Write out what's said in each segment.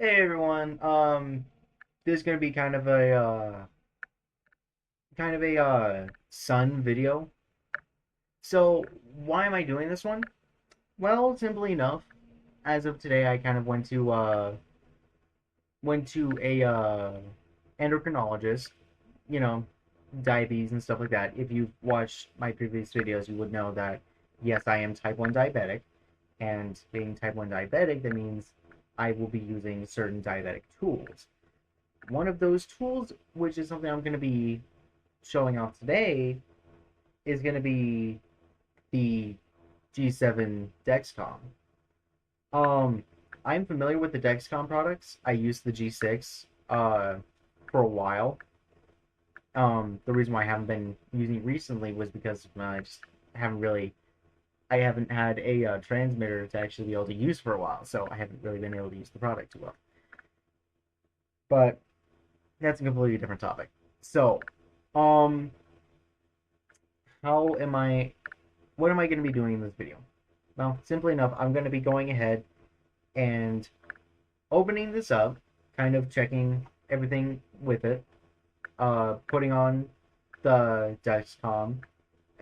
Hey everyone. This is gonna be kind of a sun video. So why am I doing this one? Well, simply enough, as of today, I kind of went to a endocrinologist. You know, diabetes and stuff like that. If you've watched my previous videos, you would know that yes, I am type 1 diabetic, and being type 1 diabetic, that means I will be using certain diabetic tools. One of those tools, which is something I'm going to be showing off today, is going to be the G7 Dexcom. Um, I'm familiar with the Dexcom products. I used the G6 for a while. The reason why I haven't been using it recently was because I just I haven't had a transmitter to actually be able to use for a while, so I haven't really been able to use the product too well. But that's a completely different topic. So, um, how am I what am I going to be doing in this video? Well, simply enough, I'm going to be going ahead and opening this up, kind of checking everything with it, putting on the Dexcom.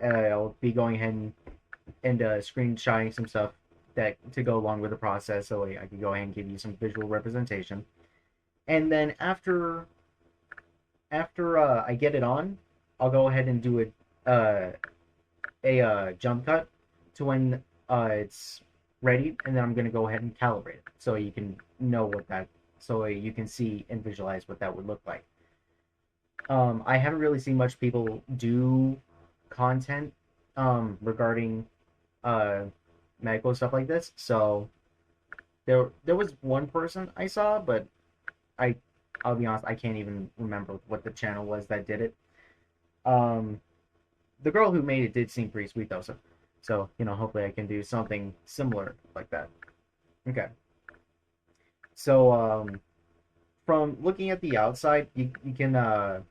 I'll be going ahead and screenshotting some stuff that to go along with the process, so I can go ahead and give you some visual representation. And then after I get it on, I'll go ahead and do a jump cut to when it's ready, and then I'm going to go ahead and calibrate it so you can know so you can see and visualize what that would look like. I haven't really seen much people do content regarding uh, medical stuff like this, so there was one person I saw, but I I'll be honest, I can't even remember what the channel was that did it. Um, the girl who made it did seem pretty sweet though, so hopefully I can do something similar like that. Okay. So from looking at the outside, you can I'm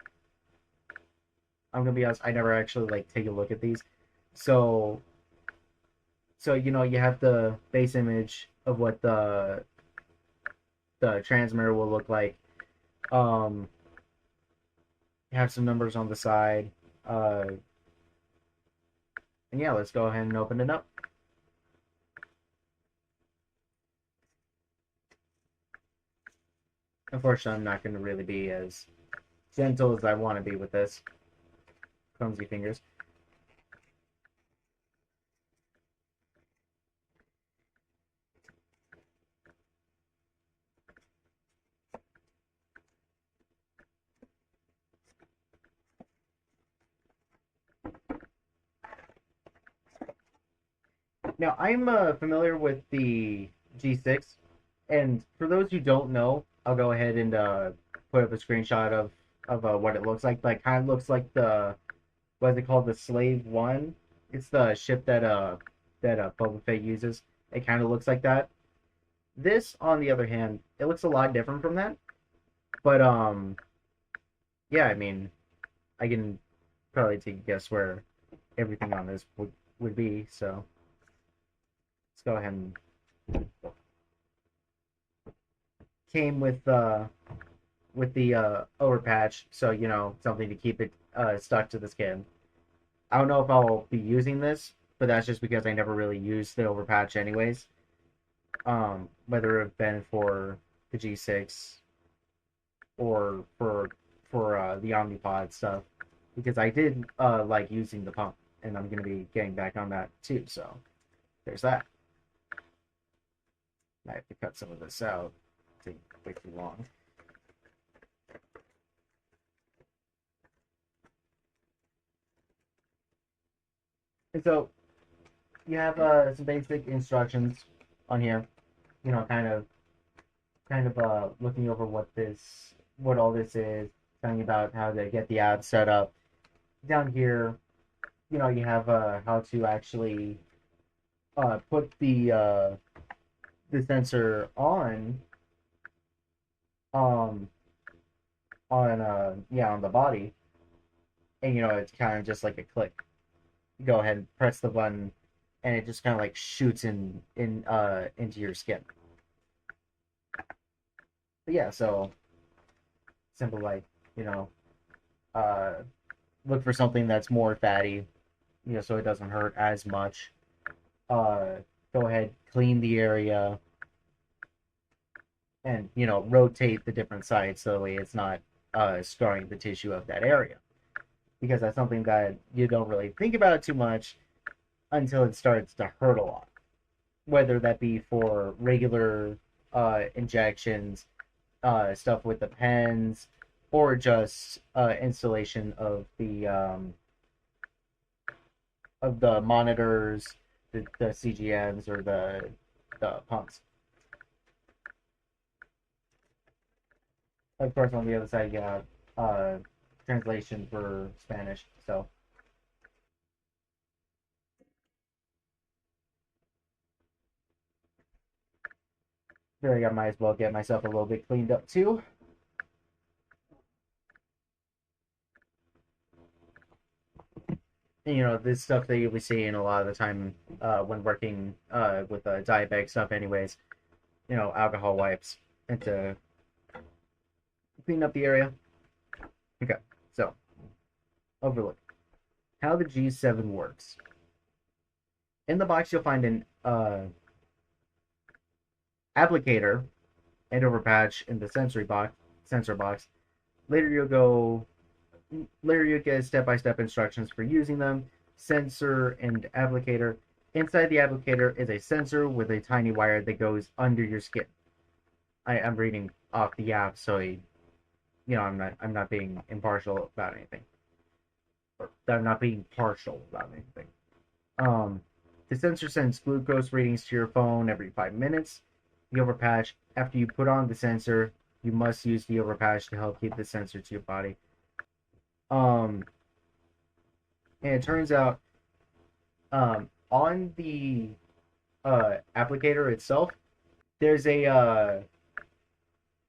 gonna be honest, I never actually like take a look at these. So you have the base image of what the transmitter will look like. Um you have some numbers on the side. Uh and yeah, let's go ahead and open it up. Unfortunately, I'm not gonna really be as gentle as I want to be with this. Clumsy fingers. Now, I'm familiar with the G6, and for those who don't know, I'll go ahead and put up a screenshot of what it looks like. Like, kind of looks like the what is it called, the Slave One? It's the ship that Boba Fett uses. It kind of looks like that. This, on the other hand, it looks a lot different from that. But yeah, I mean, I can probably take a guess where everything on this would be. So let's go ahead and came with the overpatch, so something to keep it stuck to the skin. I don't know if I'll be using this, but that's just because I never really used the overpatch anyways. Whether it have been for the G6 or for the Omnipod stuff, because I did like using the pump, and I'm gonna be getting back on that too. So there's that. I have to cut some of this out. Take way too long. And so you have some basic instructions on here. Kind of looking over what all this is, telling you about how to get the app set up. Down here, you have how to actually put the sensor um on the body, and it's kind of just like a click. You go ahead and press the button, and it just kind of like shoots into your skin. But yeah, so simple, like, you know, uh, look for something that's more fatty, so it doesn't hurt as much. Uh, Go ahead, clean the area, and rotate the different sides so that way it's not scarring the tissue of that area, because that's something that you don't really think about too much until it starts to hurt a lot, whether that be for regular injections, stuff with the pens, or just installation of the monitors, the CGMs, or the pumps. Of course, on the other side, you have translation for Spanish. So there, I might as well get myself a little bit cleaned up too. And, this stuff that you'll be seeing a lot of the time when working with diabetic stuff, anyways. Alcohol wipes and to clean up the area. Okay, so overlook how the G7 works. In the box, you'll find an applicator and over patch in the sensor box. Later, you'll get step-by-step instructions for using them. Sensor and applicator. Inside the applicator is a sensor with a tiny wire that goes under your skin. I'm reading off the app, so I'm not being impartial about anything. Or I'm not being partial about anything. The sensor sends glucose readings to your phone every 5 minutes. The overpatch, after you put on the sensor, you must use the overpatch to help keep the sensor to your body. Um, and it turns out, on the applicator itself, there's a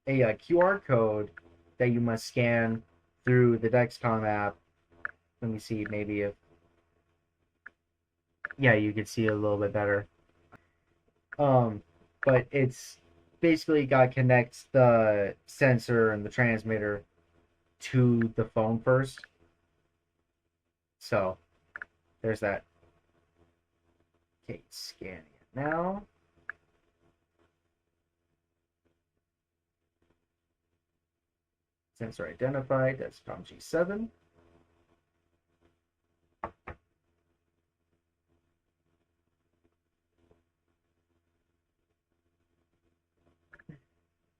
QR code that you must scan through the Dexcom app. Let me see, maybe if yeah, you can see it a little bit better. But it's basically got connects the sensor and the transmitter to the phone first. So there's that. Okay, scanning it now. Sensor identified. Dexcom G7.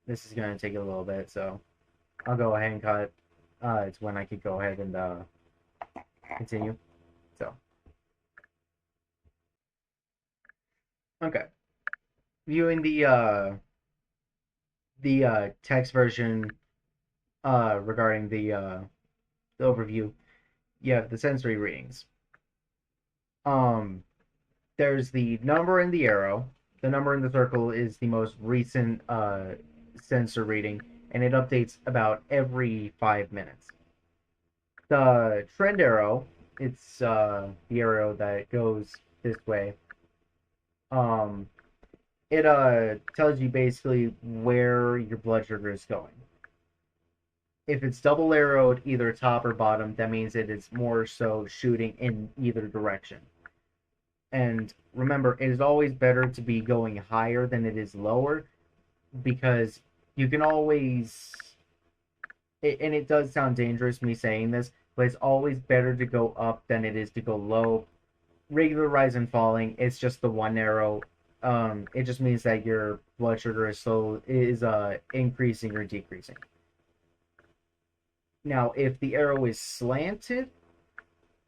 This is going to take a little bit, so I'll go ahead and cut. It's when I could go ahead and continue. So, okay. Viewing the text version regarding the overview, you have the sensory readings. There's the number in the arrow. The number in the circle is the most recent sensor reading, and it updates about every 5 minutes. The trend arrow, it's the arrow that goes this way. Um, it tells you basically where your blood sugar is going. If it's double arrowed, either top or bottom, that means it is more so shooting in either direction. And remember, it is always better to be going higher than it is lower, because you can always, and it does sound dangerous me saying this, but it's always better to go up than it is to go low. Regular rise and falling, it's just the one arrow. It just means that your blood sugar is increasing or decreasing. Now, if the arrow is slanted,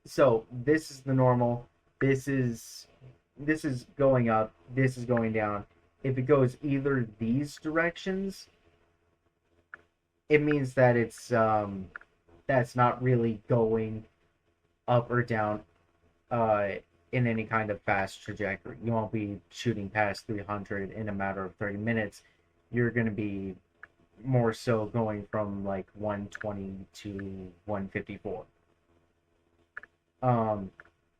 so this is the normal, this is going up, this is going down. If it goes either these directions, it means that it's that's not really going up or down in any kind of fast trajectory. You won't be shooting past 300 in a matter of 30 minutes. You're going to be more so going from like 120 to 154.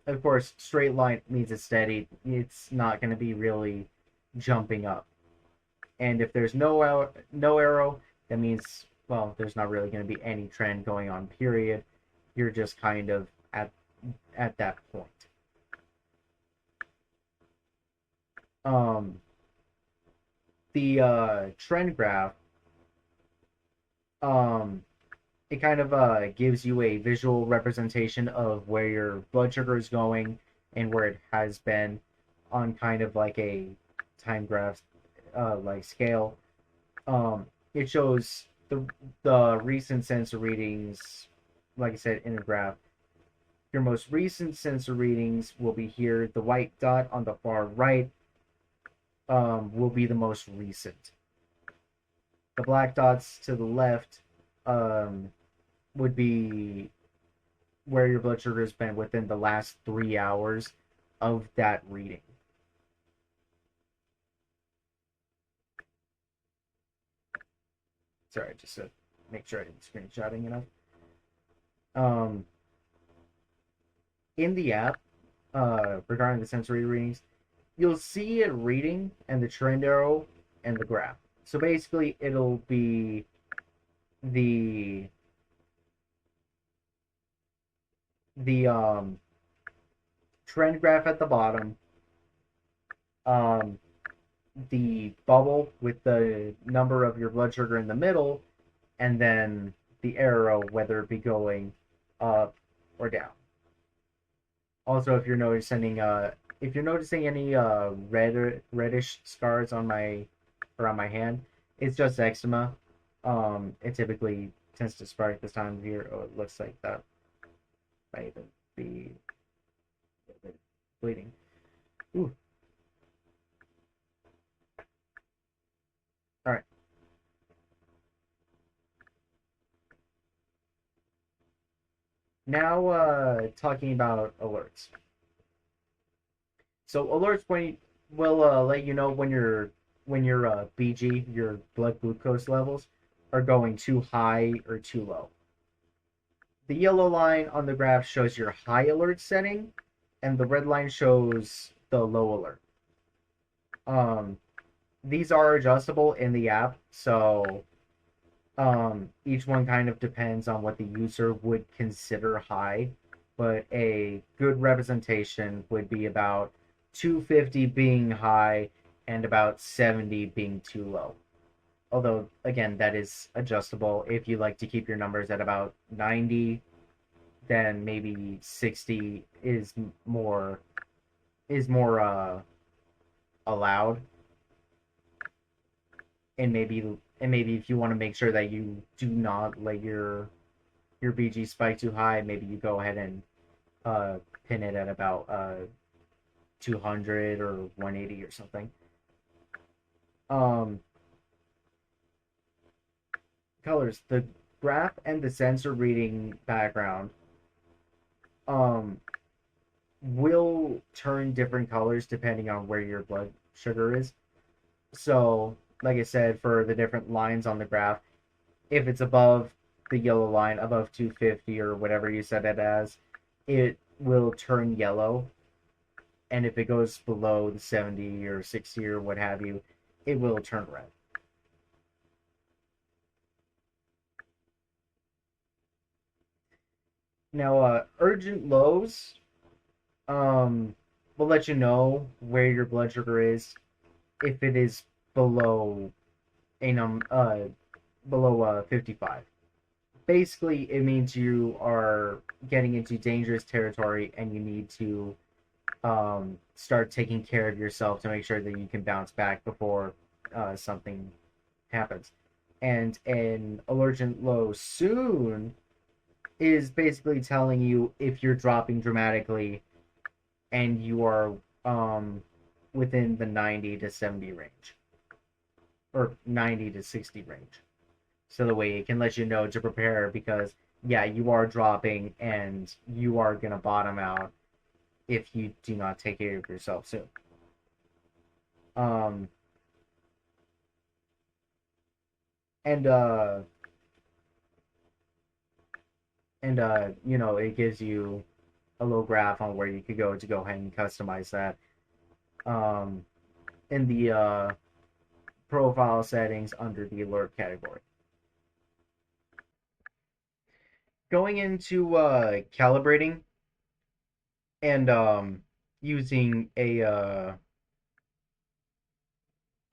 Of course, straight line means it's steady. It's not going to be really jumping up. And if there's no arrow, that means, well, there's not really going to be any trend going on, period. You're just kind of at that point. Um, the trend graph, um, it kind of gives you a visual representation of where your blood sugar is going and where it has been on kind of like a time graph like scale. It shows the recent sensor readings, like I said, in a graph. Your most recent sensor readings will be here. The white dot on the far right will be the most recent. The black dots to the left would be where your blood sugar has been within the last 3 hours of that reading. Sorry, just to make sure I didn't screenshotting enough. Um, in the app, regarding the sensory readings, you'll see it reading and the trend arrow and the graph. So basically, it'll be the the trend graph at the bottom, um, the bubble with the number of your blood sugar in the middle, and then the arrow, whether it be going up or down. Also, if you're noticing any reddish scars on my around my hand, it's just eczema. It typically tends to spark this time of year. Oh, it looks like that might even be bleeding. Ooh. All right. Now, talking about alerts. So alerts will let you know when your BG, your blood glucose levels, are going too high or too low. The yellow line on the graph shows your high alert setting, and the red line shows the low alert. Um, these are adjustable in the app, so each one kind of depends on what the user would consider high, but a good representation would be about 250 being high and about 70 being too low. Although, again, that is adjustable. If you like to keep your numbers at about 90, then maybe 60 is more allowed. And maybe if you want to make sure that you do not let your BG spike too high, maybe you go ahead and pin it at about 200 or 180 or something. Um, colors. The graph and the sensor reading background um, will turn different colors depending on where your blood sugar is. So, like I said, for the different lines on the graph, if it's above the yellow line, above 250 or whatever you set it as, it will turn yellow. And if it goes below the 70 or 60 or what have you, it will turn red. Now, urgent lows will let you know where your blood sugar is if it is below a below 55. Basically, it means you are getting into dangerous territory and you need to start taking care of yourself to make sure that you can bounce back before something happens. And an allergen low soon is basically telling you if you're dropping dramatically and you are within the 90 to 70 range or 90 to 60 range. So the way it can let you know to prepare because yeah, you are dropping and you are gonna bottom out if you do not take care of yourself soon. Um, and it gives you a little graph on where you could go to go ahead and customize that. In the profile settings under the alert category. Going into calibrating and using a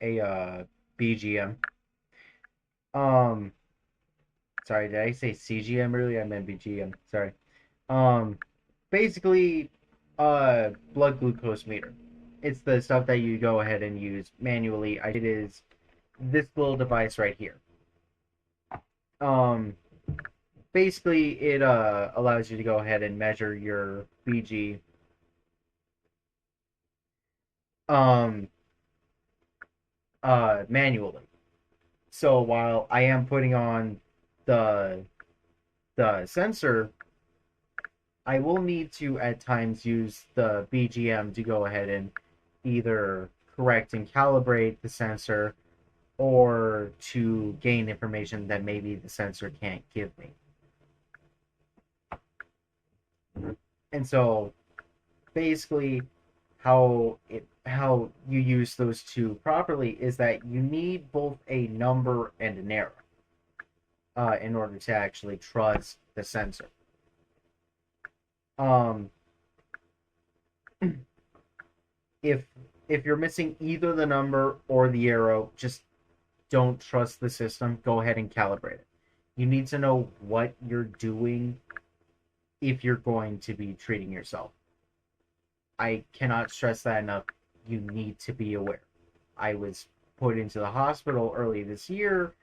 BGM. Um, sorry, did I say CGM earlier? I meant BGM. Sorry. Um, basically, blood glucose meter. It's the stuff that you go ahead and use manually. It is this little device right here. Um, basically, it allows you to go ahead and measure your BG um manually. So while I am putting on the sensor, I will need to at times use the BGM to go ahead and either correct and calibrate the sensor or to gain information that maybe the sensor can't give me. And so basically how you use those two properly is that you need both a number and an error in order to actually trust the sensor. Um, if you're missing either the number or the arrow, just don't trust the system. Go ahead and calibrate it. You need to know what you're doing if you're going to be treating yourself. I cannot stress that enough. You need to be aware. I was put into the hospital early this year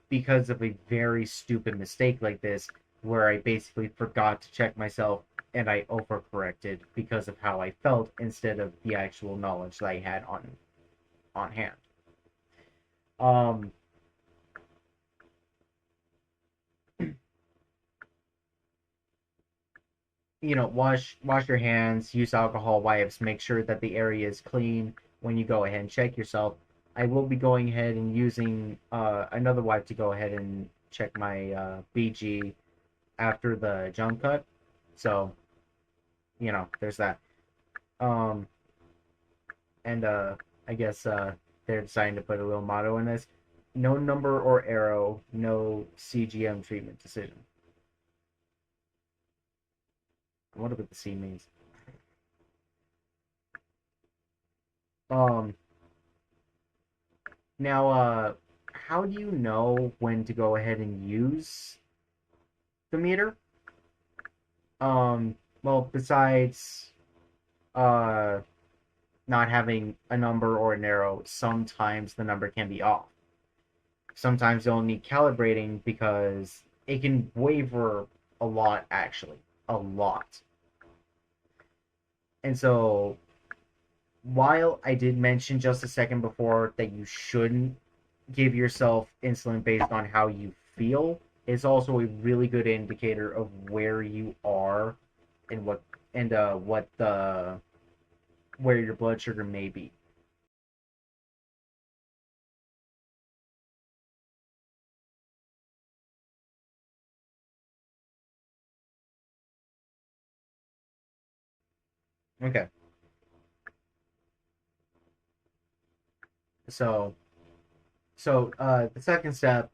because of a very stupid mistake like this, where I basically forgot to check myself and I overcorrected because of how I felt instead of the actual knowledge that I had on hand. Um, wash your hands, use alcohol wipes, make sure that the area is clean when you go ahead and check yourself. I will be going ahead and using another wipe to go ahead and check my BG after the jump cut. So, there's that. Um, and I guess they're deciding to put a little motto in this: no number or arrow, no CGM treatment decision. I wonder what the C means. Um, Now, how do you know when to go ahead and use the meter? Well, besides uh, not having a number or an arrow, sometimes the number can be off. Sometimes you'll need calibrating because it can waver a lot, actually. A lot. And so, while I did mention just a second before that you shouldn't give yourself insulin based on how you feel, it's also a really good indicator of where you are and what the where your blood sugar may be. Okay, so the second step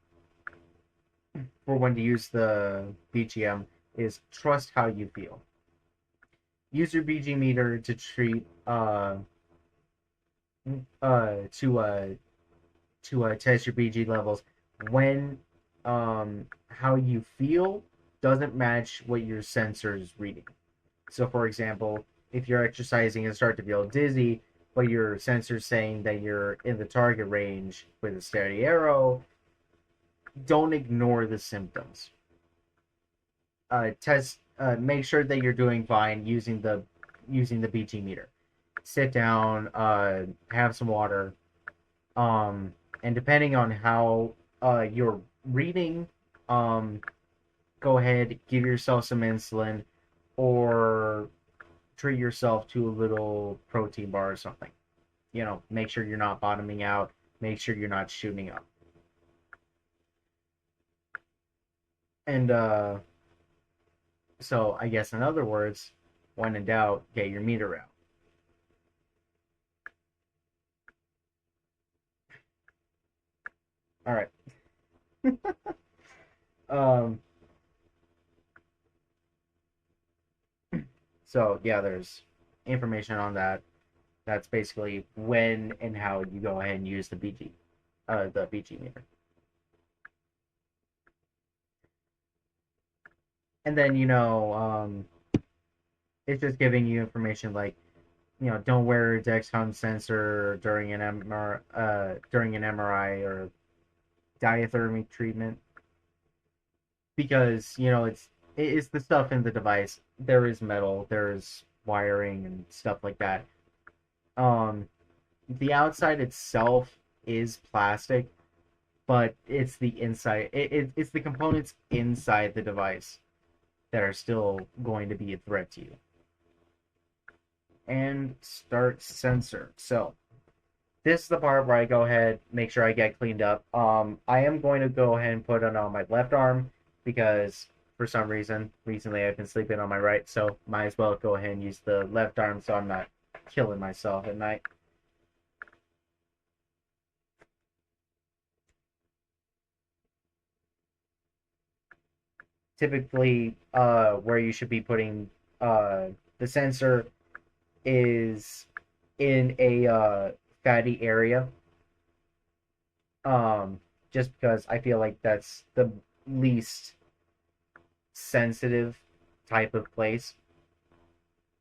for when to use the BGM is trust how you feel. Use your BG meter to treat uh to uh test your BG levels when how you feel doesn't match what your sensor's reading. So, for example, if you're exercising and start to feel dizzy, but your sensor's saying that you're in the target range with a steady arrow, don't ignore the symptoms. Make sure that you're doing fine using the BG meter. Sit down, have some water, and depending on how you're reading, um, go ahead, give yourself some insulin, or treat yourself to a little protein bar or something. Make sure you're not bottoming out. Make sure you're not shooting up. And so I guess in other words, when in doubt, get your meter out. All right. Um, so yeah, there's information on that. That's basically when and how you go ahead and use the BG meter. And then it's just giving you information like don't wear a Dexcom sensor during an MRI or diathermy treatment because it's the stuff in the device. There is metal, there's wiring and stuff like that. Um, the outside itself is plastic, but it's the inside. It's the components inside the device that are still going to be a threat to you. And start sensor. So this is the part where I go ahead, make sure I get cleaned up. I am going to go ahead and put it on my left arm because for some reason recently I've been sleeping on my right, so might as well go ahead and use the left arm so I'm not killing myself at night. Typically, where you should be putting the sensor is in a fatty area. Um, just because I feel like that's the least sensitive type of place.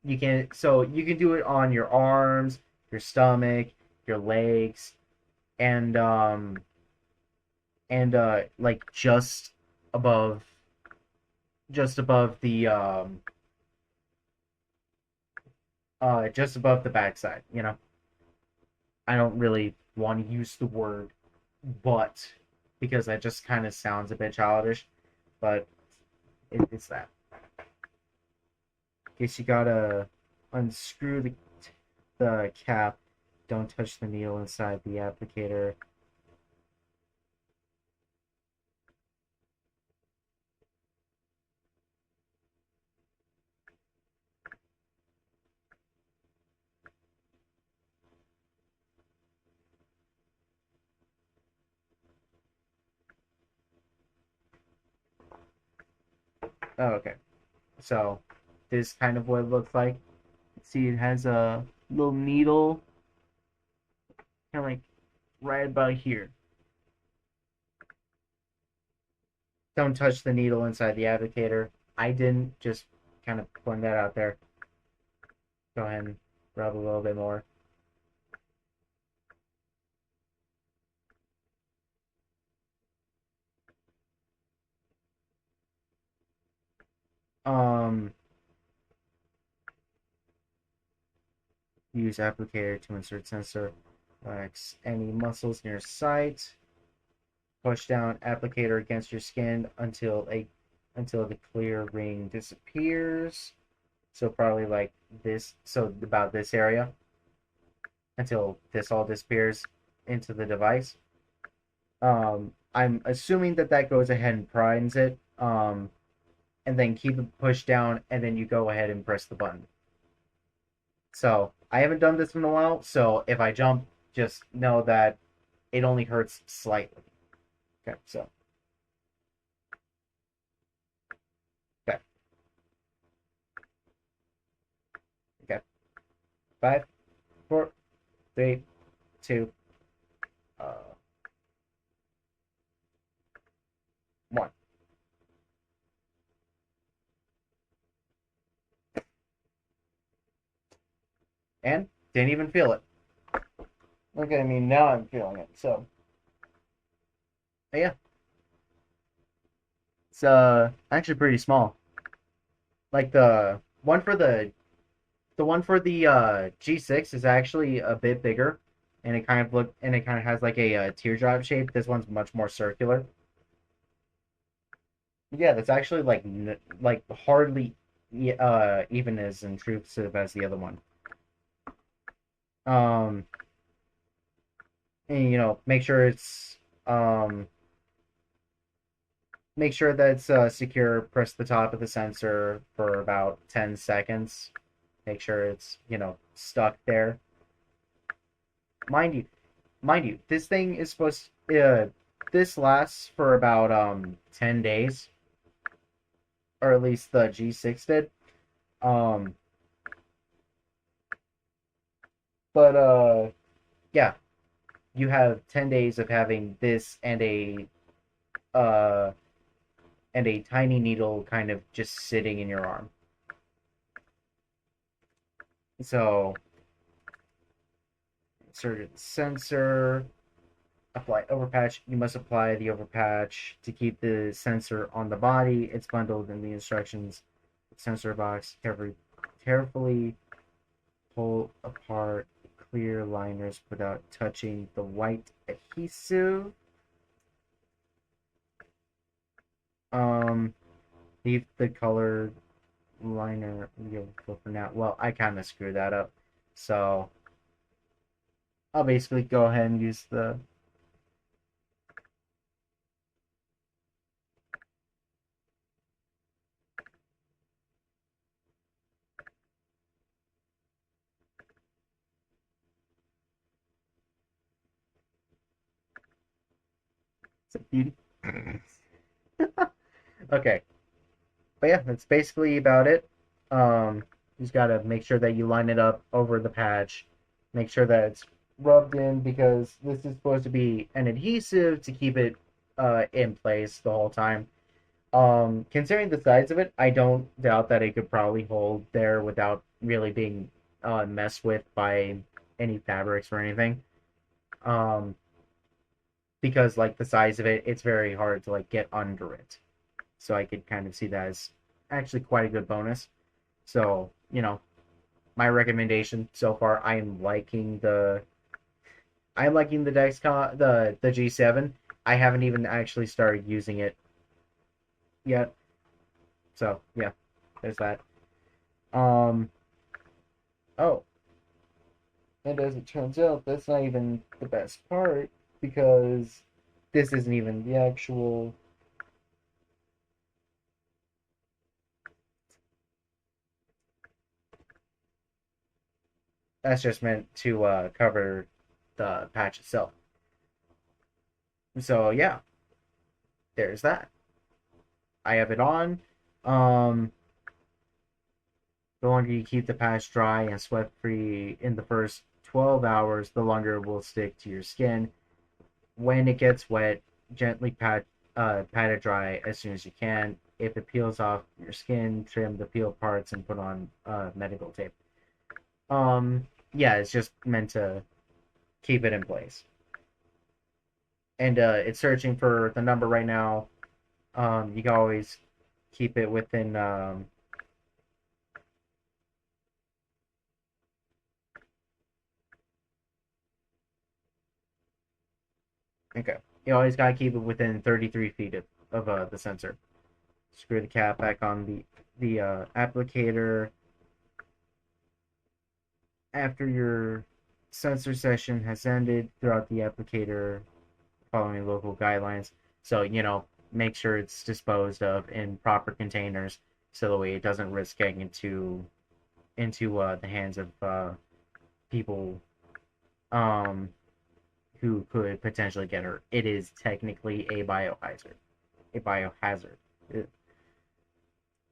You can do it on your arms, your stomach, your legs, and like above just above the backside. I don't really want to use the word butt because that just kind of sounds a bit childish, but it's that. Guess you gotta unscrew the cap. Don't touch the needle inside the applicator. Oh, okay. So this is kind of what it looks like. See, it has a little needle, kind of like right about here. Don't touch the needle inside the applicator. I didn't, just kind of point that out there. Go ahead and rub a little bit more. Um, Use applicator to insert sensor. Relax any muscles near site. Push down applicator against your skin until the clear ring disappears. So probably like this, so about this area, until this all disappears into the device. I'm assuming that goes ahead and primes it. And then keep it pushed down, and then you go ahead and press the button. So I haven't done this in a while, so if I jump, just know that it only hurts slightly. Okay, so okay, okay. 5, 4, 3, 2, 1. And didn't even feel it. Okay, I mean now I'm feeling it. So yeah, it's actually pretty small. Like the one for the G6 is actually a bit bigger, and it kind of has like a teardrop shape. This one's much more circular. Yeah, that's actually like hardly even as intrusive as the other one. Um, and um make sure that it's secure. Press the top of the sensor for about 10 seconds. Make sure it's stuck there. Mind you, this thing is supposed this lasts for about 10 days, or at least the G6 did. Um, but yeah, you have 10 days of having this uh and a tiny needle kind of just sitting in your arm. So insert sensor, apply overpatch. You must apply the overpatch to keep the sensor on the body. It's bundled in the instructions sensor box. Carefully pull apart clear liners without touching the white adhesive. Um, leave the colored liner for now. Well, I kind of screwed that up, so I'll basically go ahead and use the. It's a beauty. Okay, but yeah, that's basically about it. You just gotta make sure that you line it up over the patch. Make sure that it's rubbed in because this is supposed to be an adhesive to keep it in place the whole time. Considering the size of it, I don't doubt that it could probably hold there without really being messed with by any fabrics or anything. Um, because like the size of it, it's very hard to like get under it. So I could kind of see that as actually quite a good bonus. So, my recommendation so far, I'm liking the Dexcom the G7. I haven't even actually started using it yet. So, yeah, there's that. Um oh, and as it turns out, that's not even the best part because this isn't even the actual. That's just meant to cover the patch itself. So yeah, there's that. I have it on. Um, the longer you keep the patch dry and sweat free in the first 12 hours, the longer it will stick to your skin. When it gets wet, gently pat it dry as soon as you can. If it peels off your skin, trim the peeled parts and put on medical tape. Yeah, it's just meant to keep it in place. And it's searching for the number right now. You can always keep it within. Okay, you always gotta keep it within 33 feet of the sensor. Screw the cap back on the applicator. After your sensor session has ended, throughout the applicator following local guidelines. So make sure it's disposed of in proper containers, so the way it doesn't risk getting into the hands of people um, who could potentially get hurt. It is technically a biohazard. A biohazard.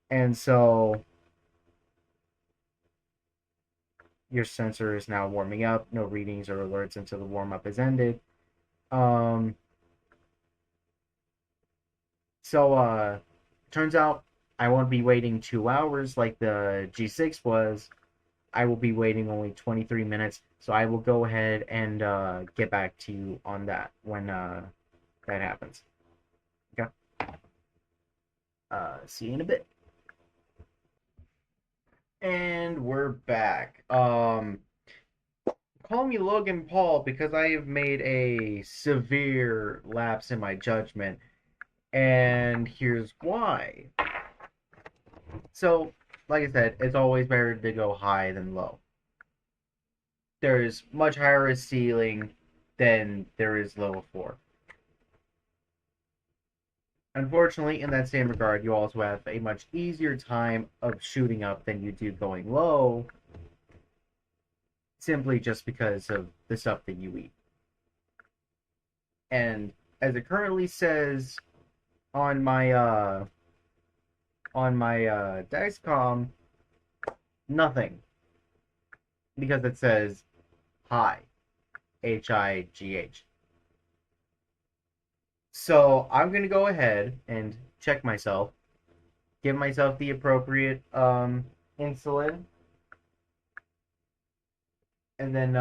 And so your sensor is now warming up. No readings or alerts until the warm up is ended. Um, so turns out I won't be waiting 2 hours like the G6 was. I will be waiting only 23 minutes. So I will go ahead and get back to you on that when that happens. Okay. See you in a bit. And we're back. Call me Logan Paul because I have made a severe lapse in my judgment, and here's why. So, like I said, it's always better to go high than low. There is much higher a ceiling than there is low floor. Unfortunately, in that same regard, you also have a much easier time of shooting up than you do going low, simply just because of the stuff that you eat. And as it currently says on my Dexcom, nothing, because it says high, HIGH. So I'm gonna go ahead and check myself, give myself the appropriate insulin, and then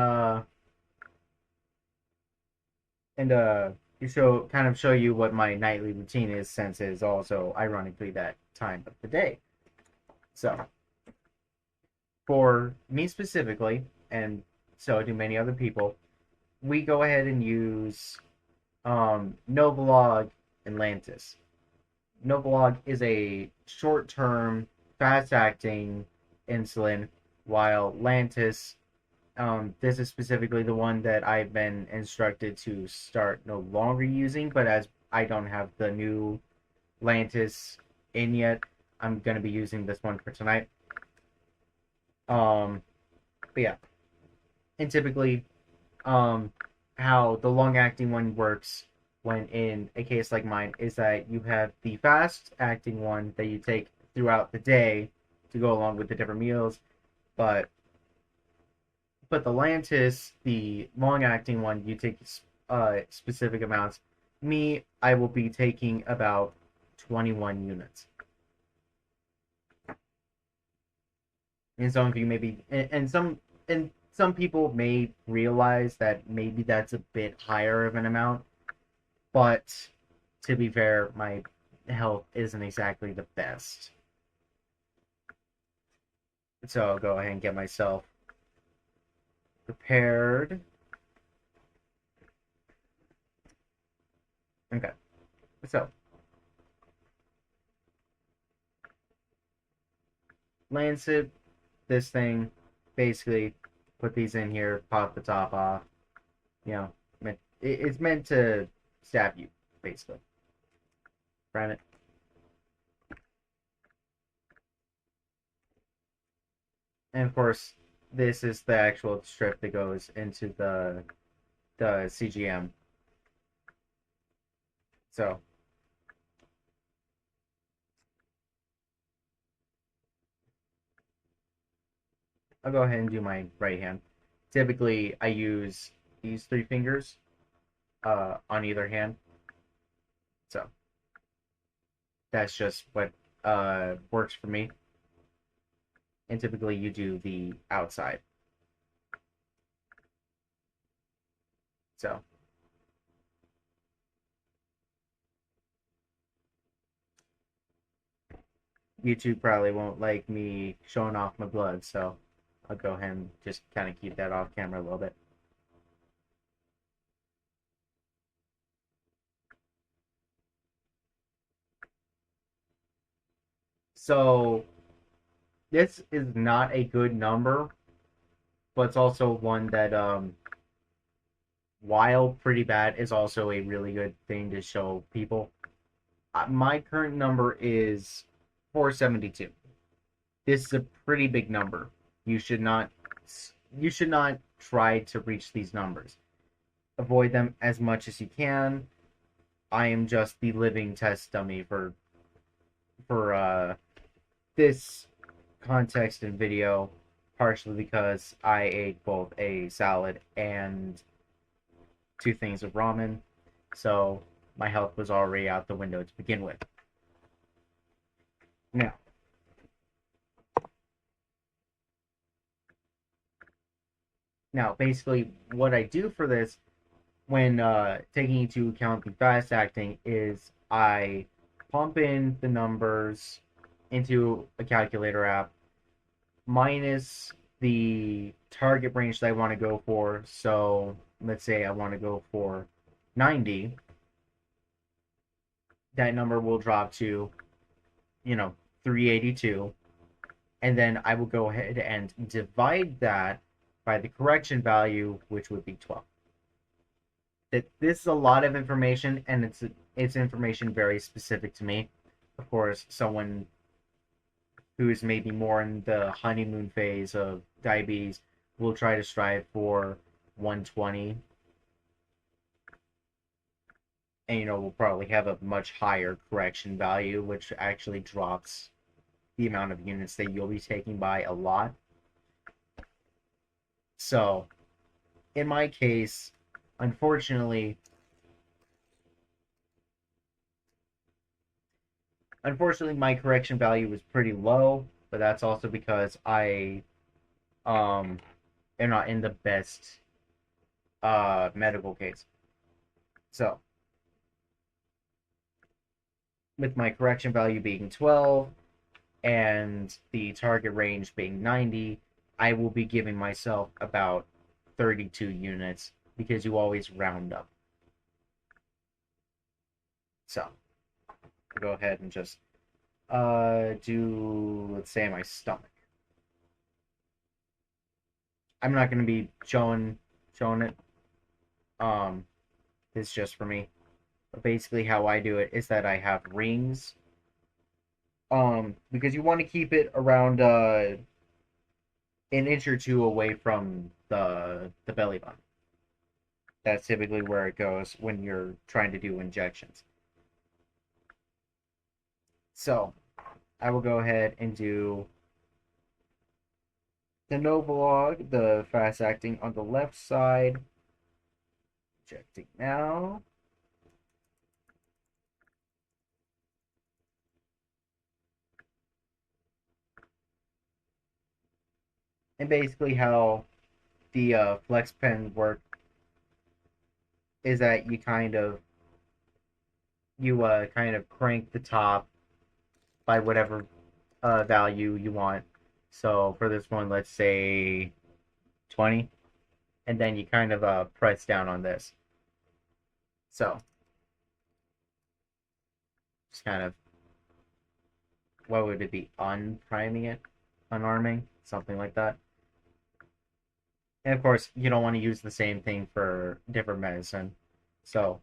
and show you what my nightly routine is, since it is also ironically that time of the day. So for me specifically, and so do many other people, we go ahead and use Novolog and Lantus. Novolog is a short-term, fast-acting insulin, while Lantus, this is specifically the one that I've been instructed to start no longer using, but as I don't have the new Lantus in yet, I'm going to be using this one for tonight. But yeah, and typically, how the long-acting one works when in a case like mine is that you have the fast-acting one that you take throughout the day to go along with the different meals, but the Lantus, the long-acting one, you take specific amounts. Me, I will be taking about 21 units. And some of you maybe, and some people may realize that maybe that's a bit higher of an amount, but to be fair, my health isn't exactly the best. So I'll go ahead and get myself prepared. Okay, so Lancet, this thing, basically put these in here, pop the top off. You know, it's meant to stab you, basically. Prime it. And of course, this is the actual strip that goes into the CGM. So I'll go ahead and do my right hand. Typically, I use these three fingers on either hand. So that's just what works for me. And typically, you do the outside. So YouTube probably won't like me showing off my blood, so I'll go ahead and just kind of keep that off camera a little bit. So this is not a good number, but it's also one that, while pretty bad, is also a really good thing to show people. My current number is 472. This is a pretty big number. You should not try to reach these numbers. Avoid them as much as you can. I am just the living test dummy for this context and video, partially because I ate both a salad and 2 things of ramen, so my health was already out the window to begin with. Now, basically, what I do for this, when taking into account the fast acting, is I pump in the numbers into a calculator app, minus the target range that I want to go for. So let's say I want to go for 90. That number will drop to, 382. And then I will go ahead and divide that by the correction value, which would be 12. This is a lot of information, and it's information very specific to me. Of course, someone who is maybe more in the honeymoon phase of diabetes will try to strive for 120. and we'll probably have a much higher correction value, which actually drops the amount of units that you'll be taking by a lot. So in my case, unfortunately, my correction value was pretty low, but that's also because I am not in the best medical case. So with my correction value being 12 and the target range being 90, I will be giving myself about 32 units because you always round up. So I'll go ahead and just do, let's say, my stomach. I'm not going to be showing it. It's just for me. But basically how I do it is that I have rings. Because you want to keep it around an inch or two away from the belly button. That's typically where it goes when you're trying to do injections. So I will go ahead and do the Novolog, the fast acting on the left side. Injecting now. And basically how the flex pen work is that you kind of crank the top by whatever value you want. So for this one, let's say 20, and then you kind of press down on this. So just kind of, what would it be? Unpriming it, unarming, something like that. And of course, you don't want to use the same thing for different medicine. So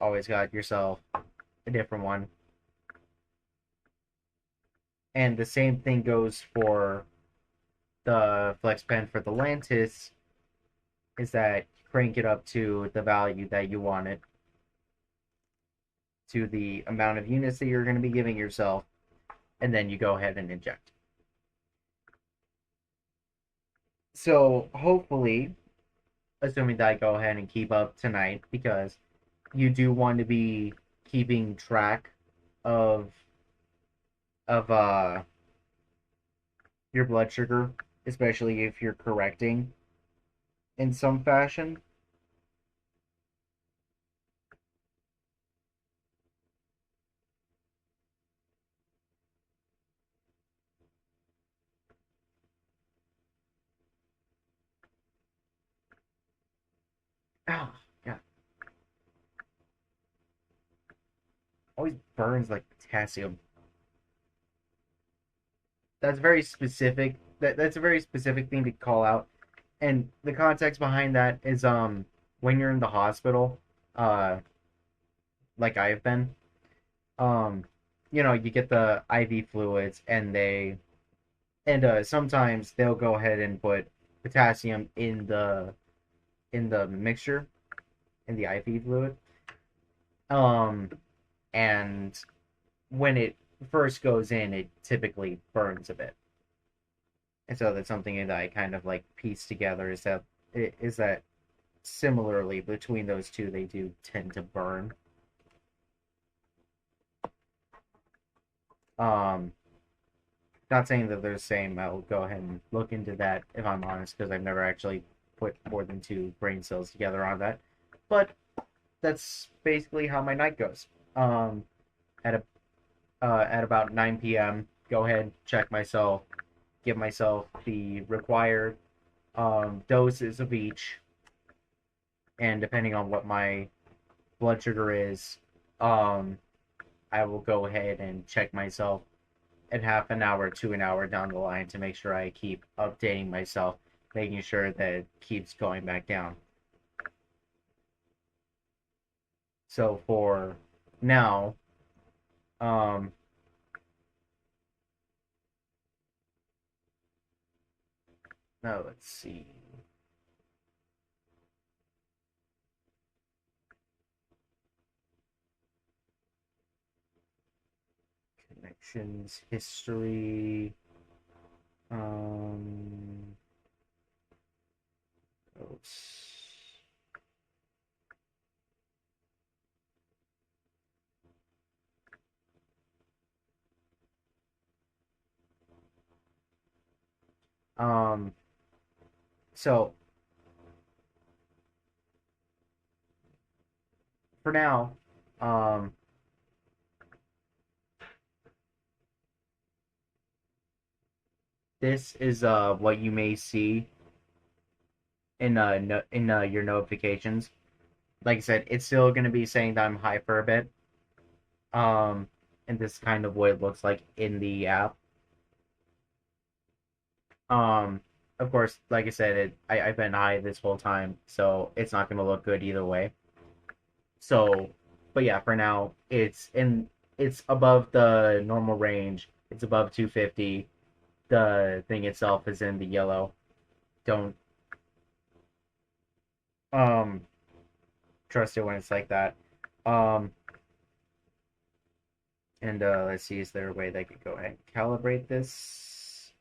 always got yourself a different one. And the same thing goes for the flex pen for the Lantis, is that crank it up to the value that you want it, to the amount of units that you're going to be giving yourself, and then you go ahead and inject. So hopefully, assuming that I go ahead and keep up tonight, because you do want to be keeping track of of your blood sugar, especially if you're correcting in some fashion. Oh, yeah. Always burns like potassium. That's very specific. That's a very specific thing to call out. And the context behind that is when you're in the hospital, uh like I've been, um you get the IV fluids, and sometimes they'll go ahead and put potassium in the mixture, in the IV fluid. Um and when it first goes in, it typically burns a bit. And so that's something that I kind of like piece together, is that similarly between those two, they do tend to burn. Um, Not saying that they're the same. I'll go ahead and look into that if I'm honest, because I've never actually put more than two brain cells together on that. But that's basically how my night goes. At at about 9 p.m., go ahead, check myself, give myself the required doses of each, and depending on what my blood sugar is, um, I will go ahead and check myself in half an hour to an hour down the line to make sure I keep updating myself, making sure that it keeps going back down. So for now, um, now let's see. actions, history. Um, oops. Um, so for now, um, this is what you may see in your notifications. Like I said, it's still gonna be saying that I'm high for a bit. Um, and this is kind of what it looks like in the app. Um, of course, like I said, I've been high this whole time, so it's not gonna look good either way. So, but yeah, for now, it's above the normal range. It's above 250. The thing itself is in the yellow. Don't um trust it when it's like that. Um, and let's see, is there a way that I could go ahead and calibrate this?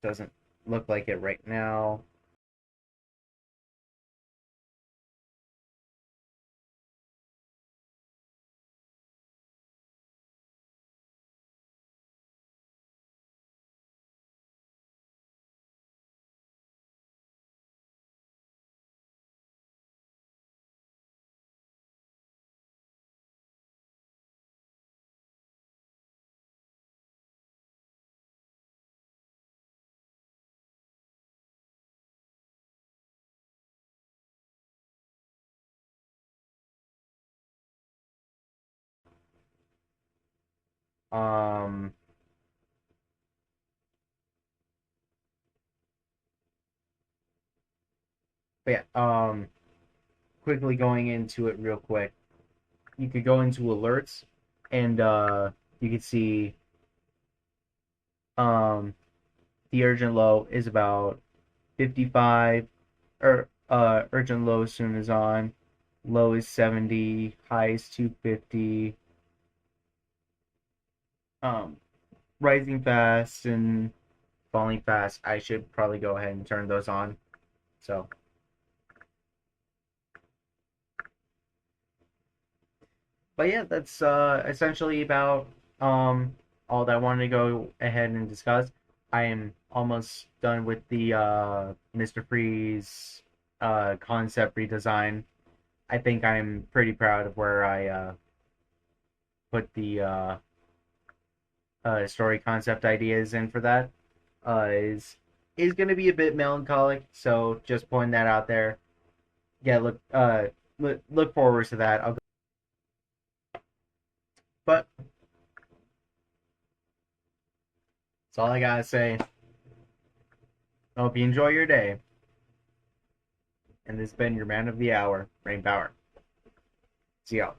Doesn't look like it right now. Um, but yeah, quickly going into it real quick. You could go into alerts, and you could see um the urgent low is about 55, or urgent low soon is on. Low is 70, high is 250. Um, rising fast and falling fast. I should probably go ahead and turn those on. So, but yeah, that's essentially about um all that I wanted to go ahead and discuss. I am almost done with the Mr. Freeze concept redesign. I think I'm pretty proud of where I put the story concept ideas in for that. Is going to be a bit melancholic, so just pointing that out there. Yeah, look forward to that. But that's all I gotta say. I hope you enjoy your day. And this has been your man of the hour, Rain Power. See y'all.